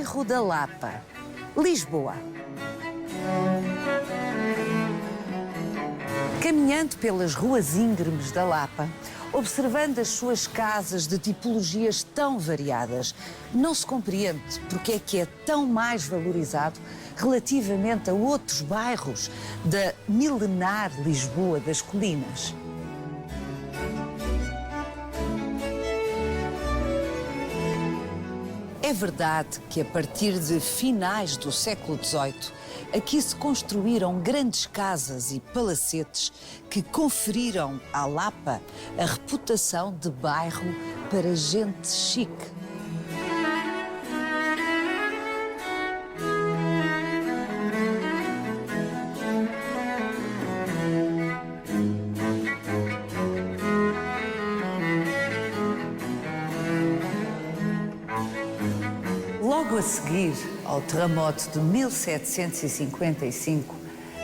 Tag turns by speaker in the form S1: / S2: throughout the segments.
S1: Bairro da Lapa, Lisboa. Caminhando pelas ruas íngremes da Lapa, observando as suas casas de tipologias tão variadas, não se compreende porque é que é tão mais valorizado relativamente a outros bairros da milenar Lisboa das Colinas. É verdade que a partir de finais do século XVIII, aqui se construíram grandes casas e palacetes que conferiram à Lapa a reputação de bairro para gente chique. Logo a seguir ao terremoto de 1755,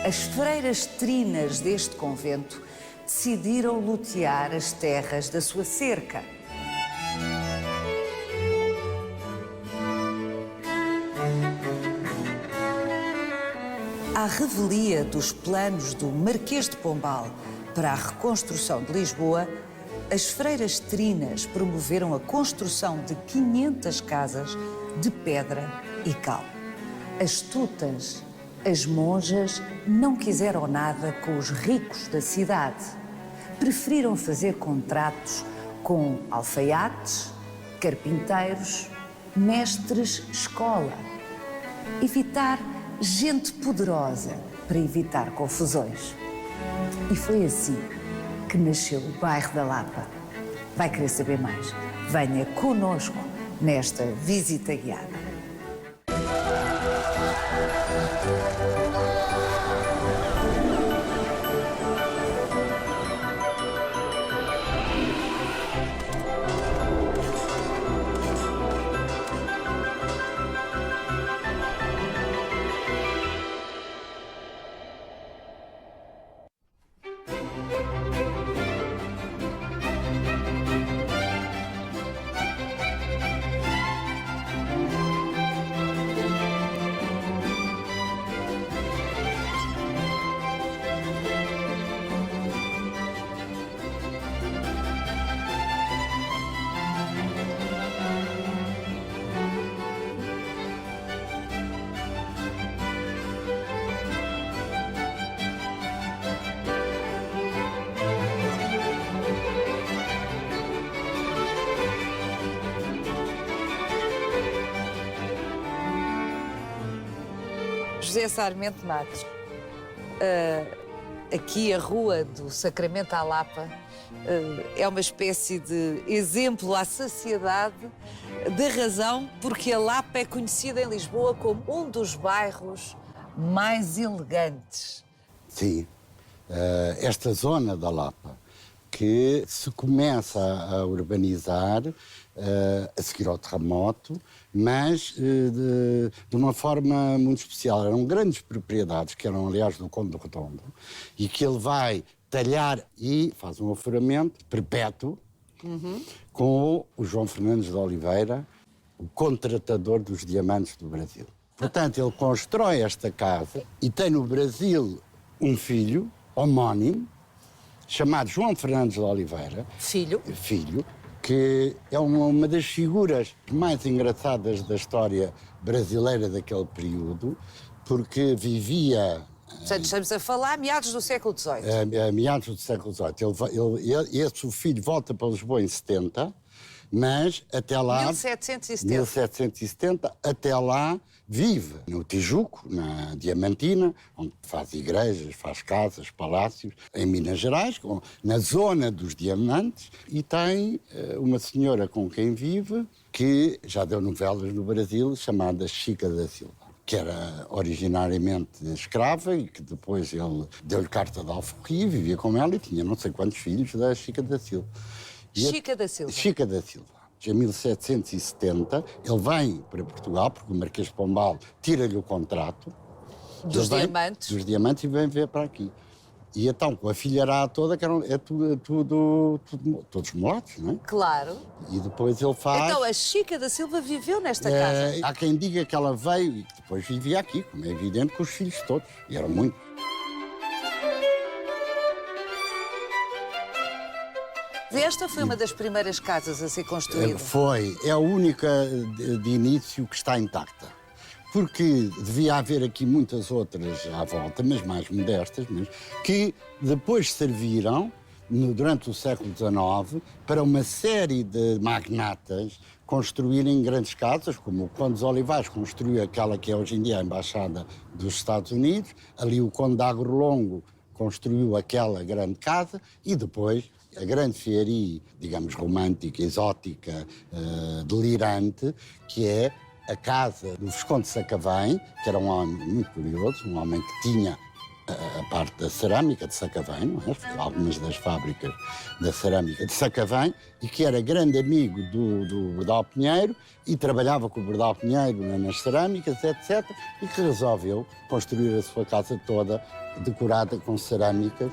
S1: as freiras trinas deste convento decidiram lutear as terras da sua cerca. À revelia dos planos do Marquês de Pombal para a reconstrução de Lisboa, as freiras trinas promoveram a construção de 500 casas de pedra e cal. Astutas, as monjas não quiseram nada com os ricos da cidade. Preferiram fazer contratos com alfaiates, carpinteiros, mestres-escola. Evitar gente poderosa para evitar confusões. E foi assim que nasceu o bairro da Lapa. Vai querer saber mais? Venha connosco nesta visita guiada. José Sarmento Matos, aqui a Rua do Sacramento à Lapa é uma espécie de exemplo à sociedade da razão porque a Lapa é conhecida em Lisboa como um dos bairros mais elegantes.
S2: Sim, esta zona da Lapa que se começa a urbanizar a seguir ao terremoto, mas de uma forma muito especial. Eram grandes propriedades, que eram, aliás, do Conde do Redondo, e que ele vai talhar e faz um afuramento perpétuo com o João Fernandes de Oliveira, o contratador dos diamantes do Brasil. Portanto, ele constrói esta casa e tem no Brasil um filho, homónimo, chamado João Fernandes de Oliveira.
S1: Filho,
S2: que é uma das figuras mais engraçadas da história brasileira daquele período, porque vivia...
S1: Portanto, estamos a falar meados do século XVIII.
S2: A meados do século XVIII. Esse filho volta para Lisboa em 70, mas até lá... 1770, até lá vive no Tijuco, na Diamantina, onde faz igrejas, faz casas, palácios, em Minas Gerais, na zona dos diamantes, e tem uma senhora com quem vive, que já deu novelas no Brasil, chamada Chica da Silva, que era originariamente escrava e que depois ele deu-lhe carta de alforria, vivia com ela e tinha não sei quantos filhos da Chica da Silva.
S1: Chica da Silva.
S2: Chica da Silva. Em 1770, ele vem para Portugal, porque o Marquês de Pombal tira-lhe o contrato
S1: dos diamantes
S2: e vem ver para aqui. E então, com a filharada toda, que todos mulatos, não é?
S1: Claro.
S2: E depois ele faz...
S1: Então, a Chica da Silva viveu nesta casa?
S2: Há quem diga que ela veio e que depois vivia aqui, como é evidente, com os filhos todos. E eram muitos.
S1: Esta foi uma das primeiras casas a ser construída?
S2: Foi. É a única de início que está intacta. Porque devia haver aqui muitas outras à volta, mas mais modestas, que depois serviram, durante o século XIX, para uma série de magnatas construírem grandes casas, como o Conde dos Olivais construiu aquela que é hoje em dia a Embaixada dos Estados Unidos, ali o Conde de Agrolongo construiu aquela grande casa e depois a grande fearia, digamos, romântica, exótica, delirante, que é a casa do Visconde de Sacavém, que era um homem muito curioso, um homem que tinha a parte da cerâmica de Sacavém, não é? Algumas das fábricas da cerâmica de Sacavém, e que era grande amigo do Bordal Pinheiro e trabalhava com o Bordal Pinheiro nas cerâmicas, etc., e que resolveu construir a sua casa toda decorada com cerâmicas.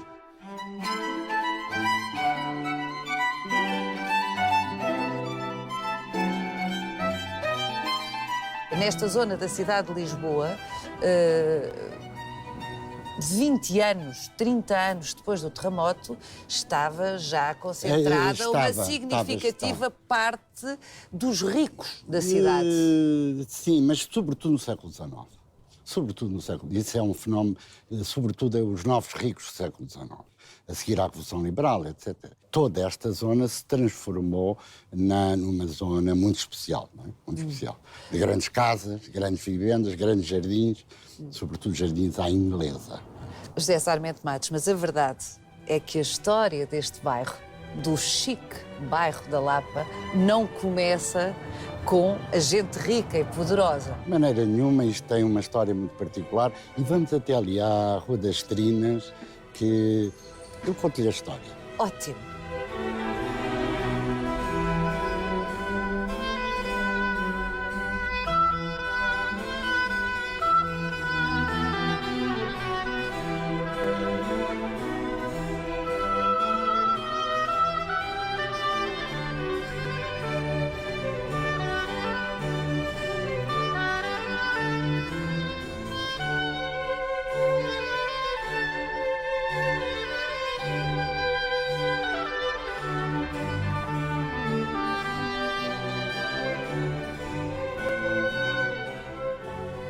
S1: Nesta zona da cidade de Lisboa, 20 anos, 30 anos depois do terremoto, estava já concentrada uma significativa parte dos ricos da cidade.
S2: Sim, mas sobretudo no século XIX. Sobretudo no século XIX. Isso é um fenómeno, sobretudo os novos ricos do século XIX. A seguir à Revolução Liberal, etc. Toda esta zona se transformou numa zona muito especial, não é? Muito especial. De grandes casas, grandes vivendas, grandes jardins, sobretudo jardins à inglesa.
S1: José Sarmento Matos, mas a verdade é que a história deste bairro, do chique bairro da Lapa, não começa com a gente rica e poderosa.
S2: De maneira nenhuma, isto tem uma história muito particular. E vamos até ali à Rua das Trinas, que eu conto-lhe a história.
S1: Ótimo.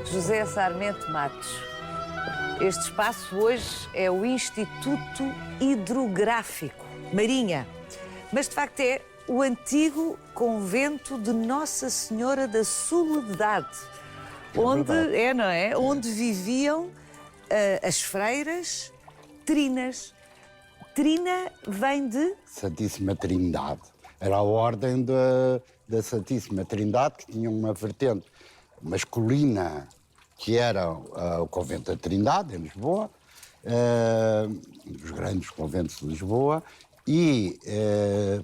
S1: José Sarmento Matos. Este espaço hoje é o Instituto Hidrográfico Marinha, mas de facto é o antigo convento de Nossa Senhora da Soledade, onde viviam as freiras trinas. Trina vem de...
S2: Santíssima Trindade. Era a ordem da Santíssima Trindade, que tinha uma vertente masculina, que era o convento da Trindade, em Lisboa, os grandes conventos de Lisboa, e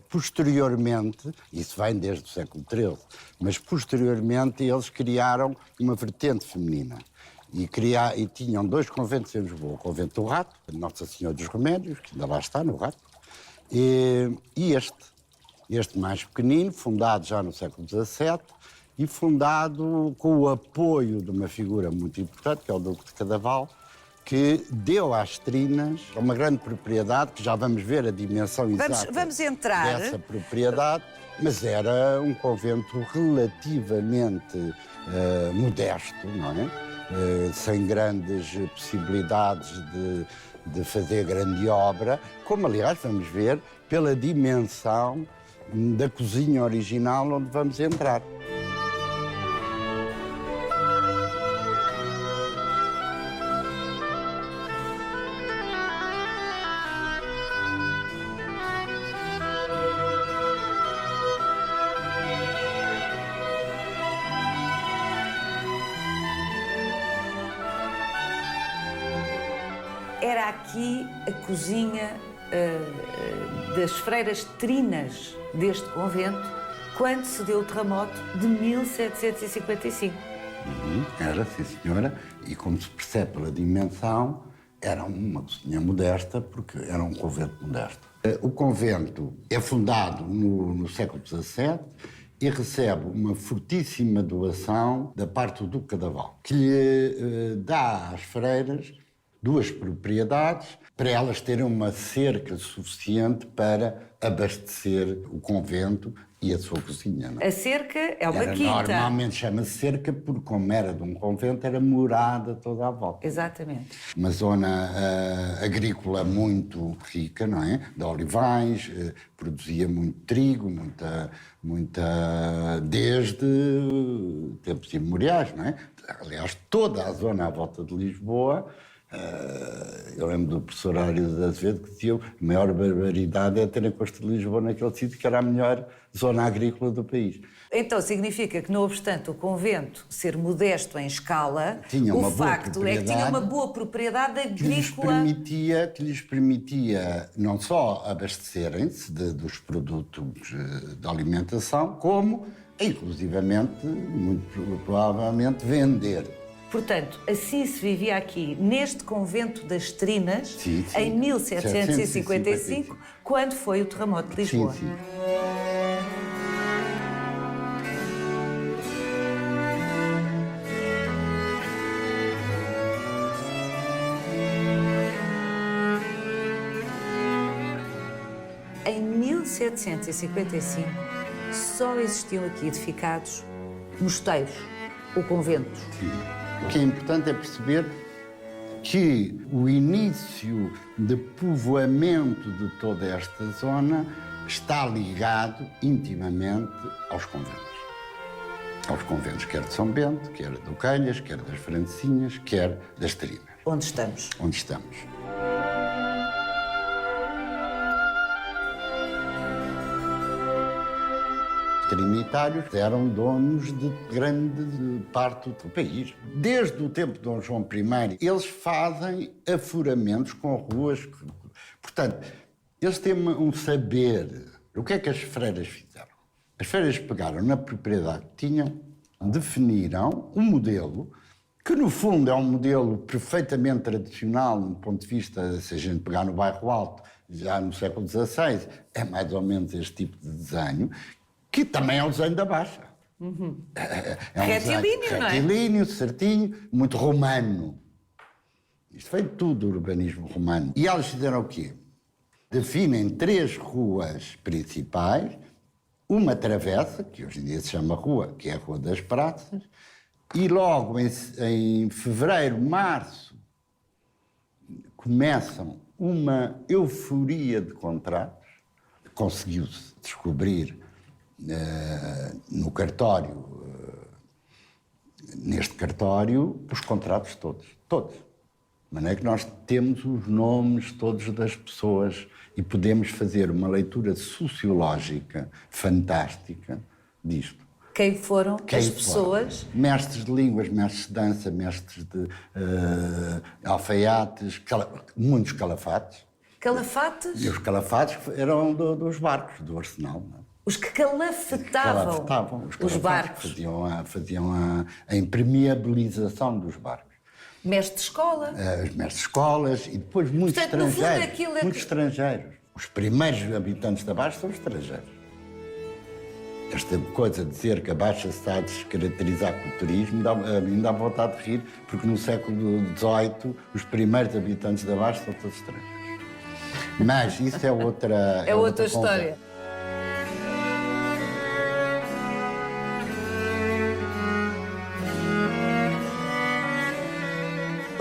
S2: posteriormente, isso vem desde o século XIII, mas posteriormente eles criaram uma vertente feminina. E tinham dois conventos em Lisboa, o convento do Rato, Nossa Senhora dos Remédios, que ainda lá está, no Rato, e este mais pequenino, fundado já no século XVII, e fundado com o apoio de uma figura muito importante, que é o Duque de Cadaval, que deu às Trinas uma grande propriedade, que já vamos ver a dimensão exata
S1: vamos entrar
S2: dessa propriedade, mas era um convento relativamente modesto, não é? Sem grandes possibilidades de fazer grande obra, como aliás vamos ver pela dimensão da cozinha original onde vamos entrar.
S1: Era aqui a cozinha das freiras trinas deste convento, quando se deu o terremoto de 1755.
S2: Era, sim senhora, e como se percebe pela dimensão, Era uma cozinha modesta, porque era um convento modesto. O convento é fundado no século XVII e recebe uma fortíssima doação da parte do Duque de Val, que lhe dá às freiras 2 propriedades para elas terem uma cerca suficiente para abastecer o convento e a sua cozinha. Não?
S1: A cerca é uma quinta.
S2: Normalmente chama-se cerca porque, como era de um convento, era morada toda à volta.
S1: Exatamente.
S2: Uma zona agrícola muito rica, não é? De olivais, produzia muito trigo, desde tempos imemoriais, não é? Aliás, toda a zona à volta de Lisboa. Eu lembro do professor Ário de Azevedo que dizia que a maior barbaridade é terem construído Lisboa naquele sítio que era a melhor zona agrícola do país.
S1: Então significa que, não obstante o convento ser modesto em escala, o facto é que tinha uma boa propriedade agrícola
S2: que lhes permitia não só abastecerem-se dos produtos de alimentação, como, inclusivamente, muito provavelmente, vender.
S1: Portanto, assim se vivia aqui, neste convento das Trinas,
S2: sim.
S1: em 1755, quando foi o terremoto de Lisboa.
S2: Sim.
S1: Em 1755, só existiam aqui edificados mosteiros ou conventos.
S2: Sim. O que é importante é perceber que o início de povoamento de toda esta zona está ligado intimamente aos conventos. Aos conventos, quer de São Bento, quer de Oquelhas, quer das Francesinhas, quer das Trinas.
S1: Onde estamos?
S2: Onde estamos. Trinitários eram donos de grande parte do país. Desde o tempo de Dom João I, eles fazem afuramentos com ruas. Portanto, eles têm um saber. O que é que as freiras fizeram? As freiras pegaram na propriedade que tinham, definiram um modelo, que no fundo é um modelo perfeitamente tradicional, do ponto de vista, se a gente pegar no Bairro Alto, já no século XVI, é mais ou menos este tipo de desenho, que também é o desenho da Baixa.
S1: Uhum.
S2: É um
S1: retilíneo, não é?
S2: Retilíneo, certinho, muito romano. Isto foi tudo urbanismo romano. E elas fizeram o quê? Definem 3 ruas principais, uma travessa, que hoje em dia se chama rua, que é a Rua das Praças, e logo em fevereiro, março, começam uma euforia de contratos. Conseguiu-se descobrir no cartório, neste cartório, os contratos todos. De maneira que nós temos os nomes todos das pessoas e podemos fazer uma leitura sociológica fantástica disto.
S1: Quem foram as pessoas?
S2: Mestres de línguas, mestres de dança, mestres de alfaiates, muitos calafates.
S1: Calafates?
S2: E os calafates eram dos barcos, do arsenal, não é?
S1: Os que calafetavam os barcos.
S2: Faziam a impermeabilização dos barcos.
S1: Mestre de escola.
S2: Os mestres de escolas e depois muitos estrangeiros. Muitos estrangeiros. Os primeiros habitantes da Baixa são estrangeiros. Esta coisa de dizer que a Baixa se está a descaracterizar com o turismo, a mim dá vontade de rir, porque no século XVIII os primeiros habitantes da Baixa são todos estrangeiros. Mas isso é outra...
S1: é outra história.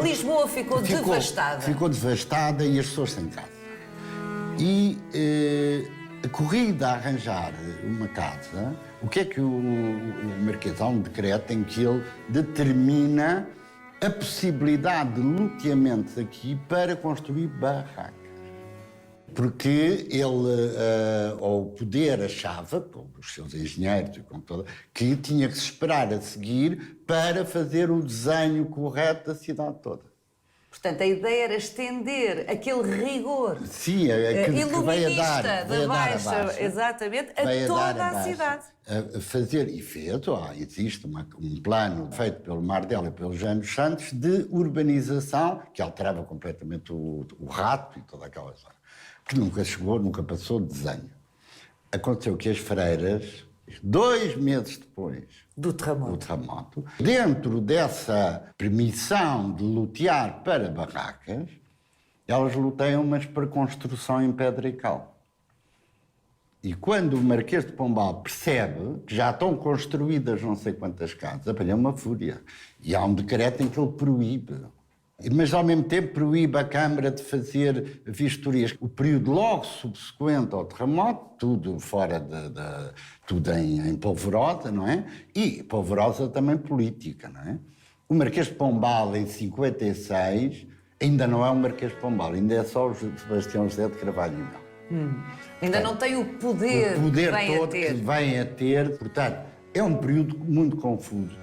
S1: Lisboa ficou devastada.
S2: Ficou devastada e as pessoas sem casa. E a corrida a arranjar uma casa, o que é que o Marquês há um decreto em que ele determina a possibilidade de loteamentos aqui para construir barracas. Porque ele, ao poder, achava, com os seus engenheiros e com toda, que tinha que se esperar a seguir para fazer o desenho correto da cidade toda.
S1: Portanto, a ideia era estender aquele rigor
S2: Sim,
S1: iluminista da
S2: Baixa,
S1: Baixa, exatamente, a toda a cidade.
S2: A fazer, e fez, existe um plano feito pelo Mardel e pelo Jânio Santos de urbanização que alterava completamente o rato e toda aquela zona, que nunca chegou, nunca passou de desenho. Aconteceu que as freiras, 2 meses depois
S1: Do terremoto,
S2: dentro dessa permissão de lotear para barracas, elas loteiam, mas para construção em pedra e cal. E quando o Marquês de Pombal percebe que já estão construídas não sei quantas casas, apanha uma fúria. E há um decreto em que ele proíbe. Mas, ao mesmo tempo, proíbe a Câmara de fazer vistorias. O período logo subsequente ao terremoto, tudo fora tudo em polvorosa, não é? E polvorosa também política, não é? O Marquês de Pombal, em 56, ainda não é o Marquês de Pombal, ainda é só o Sebastião José de Carvalho e Mel.
S1: Ainda não tem o poder
S2: todo que vem a ter. Portanto, é um período muito confuso.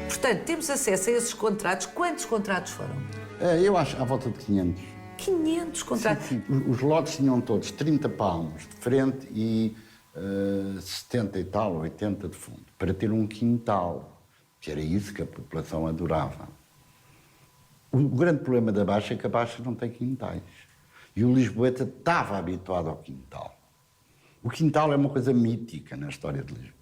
S1: Portanto, temos acesso a esses contratos. Quantos contratos foram?
S2: Eu acho à volta de 500.
S1: 500 contratos?
S2: Sim. Os lotes tinham todos 30 palmos de frente e 70 e tal, 80 de fundo, para ter um quintal, que era isso que a população adorava. O grande problema da Baixa é que a Baixa não tem quintais. E o lisboeta estava habituado ao quintal. O quintal é uma coisa mítica na história de Lisboa.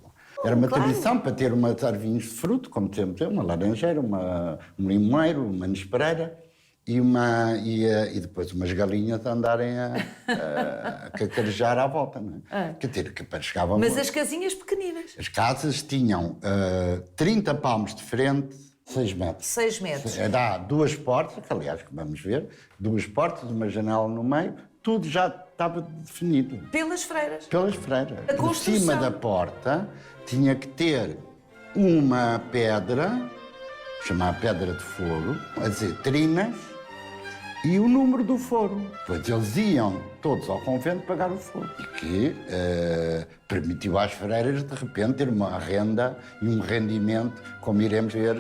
S2: Era uma tradição para ter umas arvinhos de fruto, como temos uma laranjeira, um limoeiro, uma nespereira e depois umas galinhas a andarem a cacarejar à volta. Não é? Quer dizer, que chegavam.
S1: Mas as casinhas pequeninas?
S2: As casas tinham 30 palmos de frente, 6 metros.
S1: 6 metros.
S2: Dá 2 portas, que aliás, que vamos ver, 2 portas, uma janela no meio, tudo já estava definido.
S1: Pelas freiras?
S2: Pelas freiras.
S1: A
S2: Por cima da porta tinha que ter uma pedra, chamada pedra de foro, a dizer trinas, e o número do foro. Depois eles iam todos ao convento pagar o foro. E que permitiu às freiras, de repente, ter uma renda e um rendimento, como iremos ver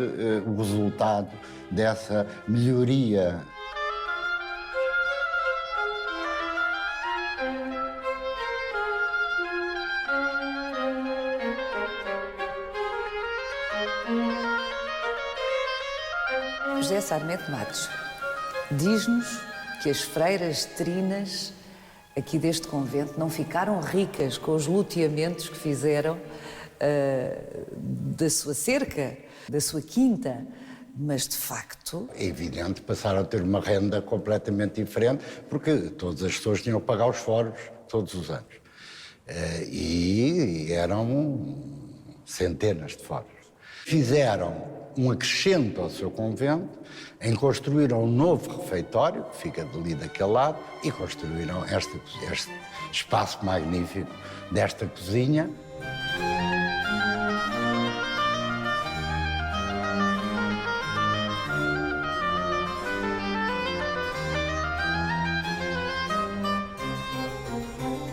S2: o resultado dessa melhoria.
S1: José Sarmento Matos diz-nos que as freiras trinas aqui deste convento não ficaram ricas com os loteamentos que fizeram da sua cerca, da sua quinta, mas de facto...
S2: É evidente, passaram a ter uma renda completamente diferente, porque todas as pessoas tinham que pagar os foros todos os anos. E eram centenas de foros. Fizeram um acrescento ao seu convento, em construíram um novo refeitório, que fica ali daquele lado, e construíram este espaço magnífico desta cozinha.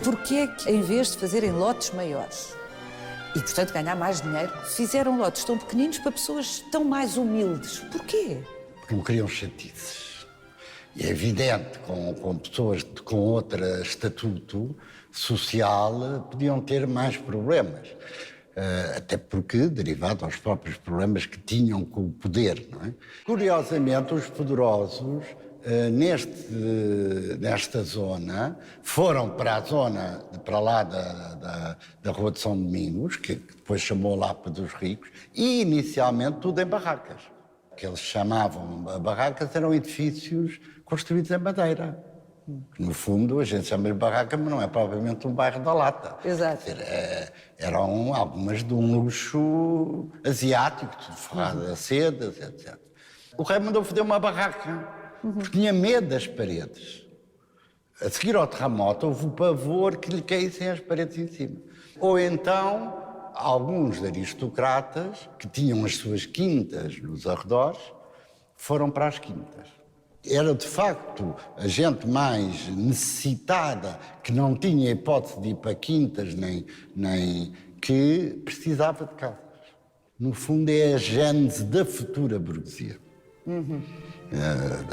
S1: Porquê é que, em vez de fazerem lotes maiores e, portanto, ganhar mais dinheiro, fizeram lotes tão pequeninos para pessoas tão mais humildes? Porquê?
S2: Porque não queriam chatices. E é evidente, com pessoas com outro estatuto social, podiam ter mais problemas. Até porque, derivado aos próprios problemas que tinham com o poder, não é? Curiosamente, os poderosos, nesta zona, foram para a zona, para lá da Rua de São Domingos, que depois chamou Lapa dos Ricos, e inicialmente tudo em barracas. O que eles chamavam barracas eram edifícios construídos em madeira. No fundo, a gente chama de barraca, mas não é propriamente um bairro da Lata.
S1: Exato.
S2: Quer dizer, eram algumas de um luxo asiático, tudo forrado a sedas, etc. O rei mandou fazer uma barraca, porque tinha medo das paredes. A seguir ao terremoto, houve o pavor que lhe caíssem as paredes em cima. Ou então, alguns aristocratas, que tinham as suas quintas nos arredores, foram para as quintas. Era, de facto, a gente mais necessitada, que não tinha hipótese de ir para quintas, nem que precisava de casas. No fundo, é a gênese da futura burguesia.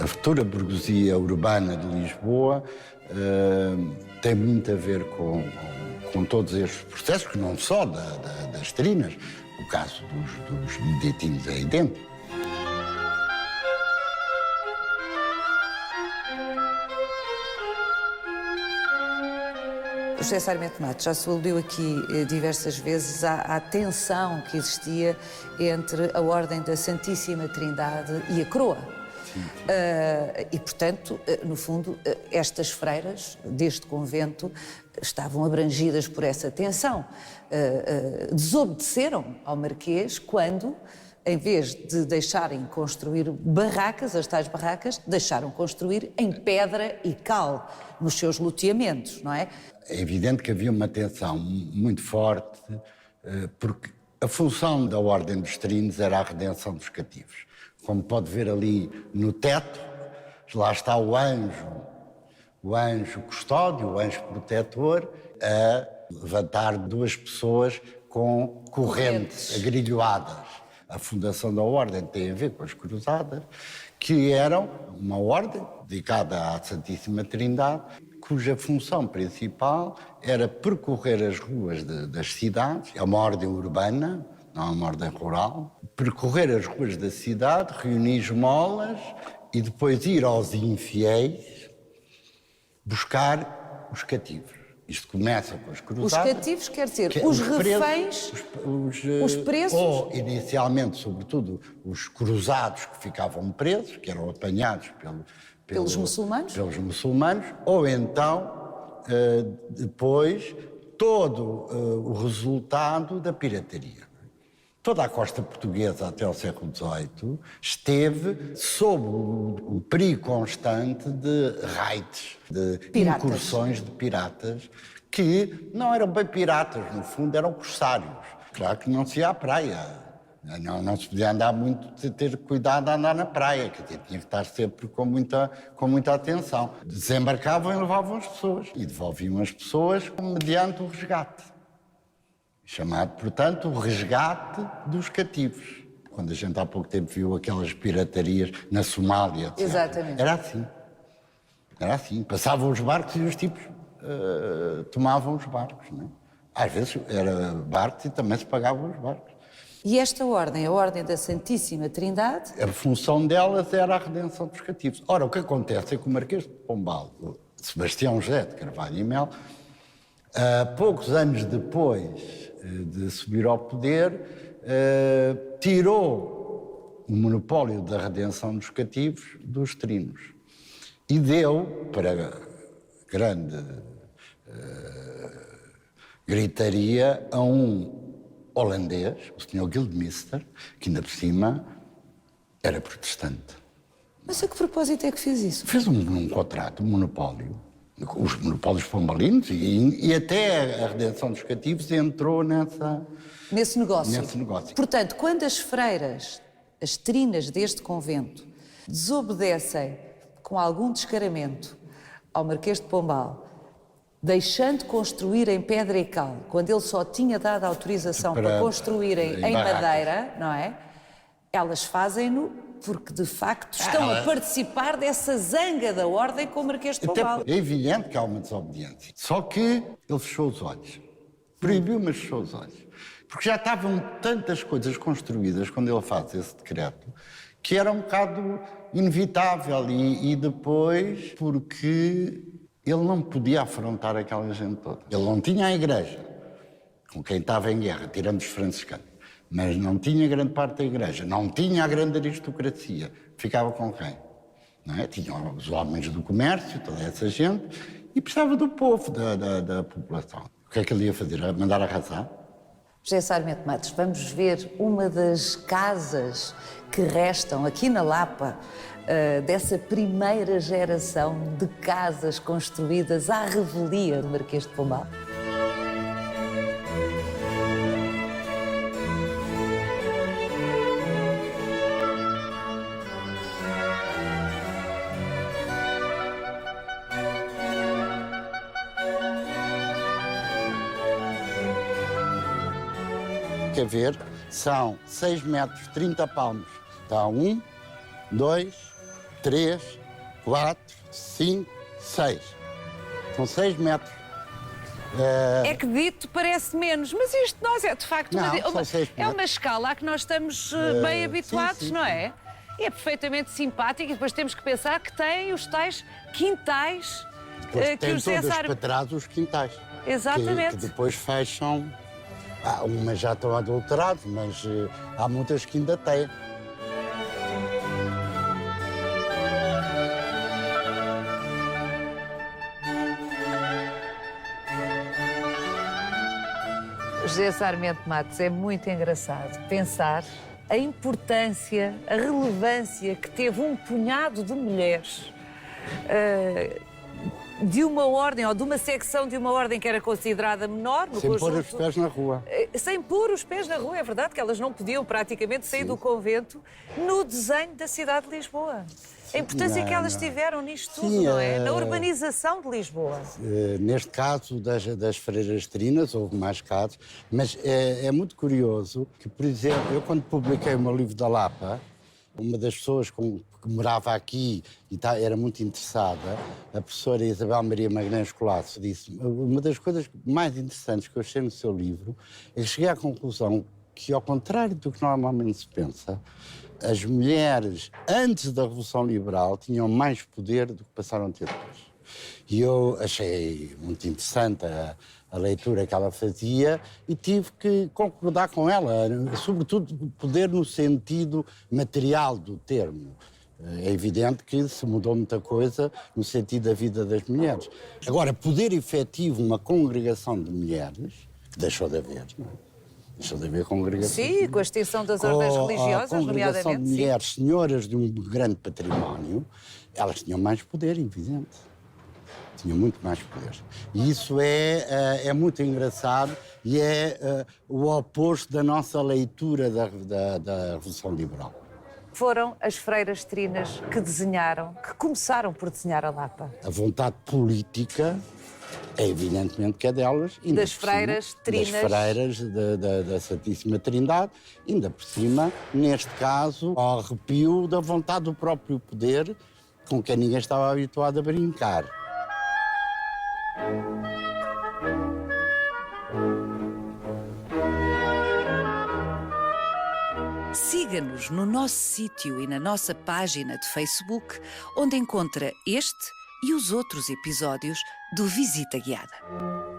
S2: A futura burguesia urbana de Lisboa tem muito a ver com todos estes processos, que não só das trinas, o caso dos beneditinos é idêntico.
S1: José Sarmento Matos já se aludiu aqui diversas vezes à tensão que existia entre a Ordem da Santíssima Trindade e a Coroa. E, portanto, no fundo, estas freiras deste convento estavam abrangidas por essa tensão. Desobedeceram ao Marquês quando, em vez de deixarem construir barracas, as tais barracas, deixaram construir em pedra e cal nos seus loteamentos, não é?
S2: É evidente que havia uma tensão muito forte, porque a função da Ordem dos Trinos era a redenção dos cativos. Como pode ver ali no teto, lá está o anjo custódio, o anjo protetor, a levantar duas pessoas com correntes agrilhoadas. A fundação da Ordem tem a ver com as cruzadas, que eram uma ordem dedicada à Santíssima Trindade, cuja função principal era percorrer as ruas das cidades. É uma ordem urbana, não é uma ordem rural. Percorrer as ruas da cidade, reunir esmolas e depois ir aos infiéis buscar os cativos. Isto começa com as cruzadas.
S1: Os cativos quer dizer os reféns, os presos.
S2: Ou, inicialmente, sobretudo, os cruzados que ficavam presos, que eram apanhados pelos muçulmanos, ou então, depois, todo o resultado da pirataria. Toda a costa portuguesa até ao século XVIII esteve sob o perigo constante de raids, de incursões de piratas, que não eram bem piratas, no fundo eram corsários. Claro que não se ia à praia. Não se podia andar muito, ter cuidado a andar na praia, que tinha que estar sempre com muita atenção. Desembarcavam e levavam as pessoas e devolviam as pessoas mediante o resgate. Chamado, portanto, o resgate dos cativos. Quando a gente há pouco tempo viu aquelas piratarias na Somália, etc.
S1: Exatamente.
S2: Era assim. Passavam os barcos e os tipos tomavam os barcos. Não é? Às vezes era barcos e também se pagavam os barcos.
S1: E esta ordem, a Ordem da Santíssima Trindade?
S2: A função delas era a redenção dos cativos. Ora, o que acontece é que o Marquês de Pombal, Sebastião José de Carvalho e Melo, poucos anos depois de subir ao poder, tirou o monopólio da redenção dos cativos dos trinos e deu, para grande gritaria, a um holandês, o Sr. Guildmister, que ainda por cima era protestante.
S1: Mas a que propósito é que fez isso?
S2: Fez um contrato, um monopólio, os monopólios pombalinos e até a redenção dos cativos entrou
S1: nesse negócio.
S2: negócio.
S1: Portanto, quando as freiras, as trinas deste convento, desobedecem com algum descaramento ao Marquês de Pombal, deixando construir em pedra e cal, quando ele só tinha dado autorização para construírem em madeira, não é? Elas fazem-no porque, de facto, estão a participar dessa zanga da ordem com o Marquês de Pombal.
S2: É evidente que há uma desobediência. Só que ele fechou os olhos. Proibiu, mas fechou os olhos. Porque já estavam tantas coisas construídas quando ele faz esse decreto que era um bocado inevitável. E depois, porque ele não podia afrontar aquela gente toda. Ele não tinha a igreja, com quem estava em guerra, tirando os franciscanos, mas não tinha grande parte da igreja, não tinha a grande aristocracia. Ficava com quem? Não é? Tinha os homens do comércio, toda essa gente, e precisava do povo, da população. O que é que ele ia fazer? Mandar arrasar?
S1: José Sarmento Matos, vamos ver uma das casas que restam aqui na Lapa, dessa primeira geração de casas construídas à revelia do Marquês de Pombal.
S2: que ver, são 6 metros 30 palmos. Está 1, 2, 3, 4, 5, 6. São 6 metros.
S3: É que dito parece menos, mas isto nós é de facto
S2: Não, são 6
S3: é uma
S2: metros.
S3: escala a que nós estamos bem habituados,
S2: sim,
S3: não é? E é perfeitamente simpático e depois temos que pensar que tem os tais quintais
S2: Depois
S3: que
S2: tem
S3: o José
S2: todas
S3: Sar...
S2: para trás os quintais.
S3: Exatamente.
S2: Que depois fecham. Umas já estão adulteradas, mas há muitas que ainda têm.
S3: José Sarmento Matos, é muito engraçado pensar a importância, a relevância que teve um punhado de mulheres de uma ordem, ou de uma secção de uma ordem que era considerada menor. No
S2: Sem
S3: conjunto,
S2: pôr os pés na rua.
S3: Sem pôr os pés na rua, é verdade que elas não podiam praticamente sair do convento no desenho da cidade de Lisboa. A importância que elas tiveram nisto tudo,
S2: Sim,
S3: não é? Na urbanização de Lisboa.
S2: Neste caso das freiras trinas, houve mais casos, mas é muito curioso que, por exemplo, eu quando publiquei o meu livro da Lapa, uma das pessoas que morava aqui e era muito interessada, a professora Isabel Maria Magalhães Colasso, disse: uma das coisas mais interessantes que eu achei no seu livro é que cheguei à conclusão que, ao contrário do que normalmente se pensa, as mulheres, antes da Revolução Liberal, tinham mais poder do que passaram a ter depois. E eu achei muito interessante a leitura que ela fazia e tive que concordar com ela, sobretudo poder no sentido material do termo. É evidente que se mudou muita coisa no sentido da vida das mulheres. Agora, poder efetivo, uma congregação de mulheres, que deixou de haver, não é? Deixou de haver congregação.
S3: Sim, com a extinção das ordens religiosas,
S2: a congregação
S3: nomeadamente.
S2: de mulheres, senhoras de um grande património, elas tinham mais poder, evidente. Tinham muito mais poder. E isso é muito engraçado e é o oposto da nossa leitura da Revolução Liberal.
S3: Foram as freiras trinas que desenharam, que começaram por desenhar a Lapa.
S2: A vontade política é evidentemente que é delas.
S3: Das freiras trinas.
S2: Das freiras da Santíssima Trindade, ainda por cima, neste caso, ao arrepio da vontade do próprio poder, com quem ninguém estava habituado a brincar.
S1: Siga-nos no nosso sítio e na nossa página de Facebook, onde encontra este e os outros episódios do Visita Guiada.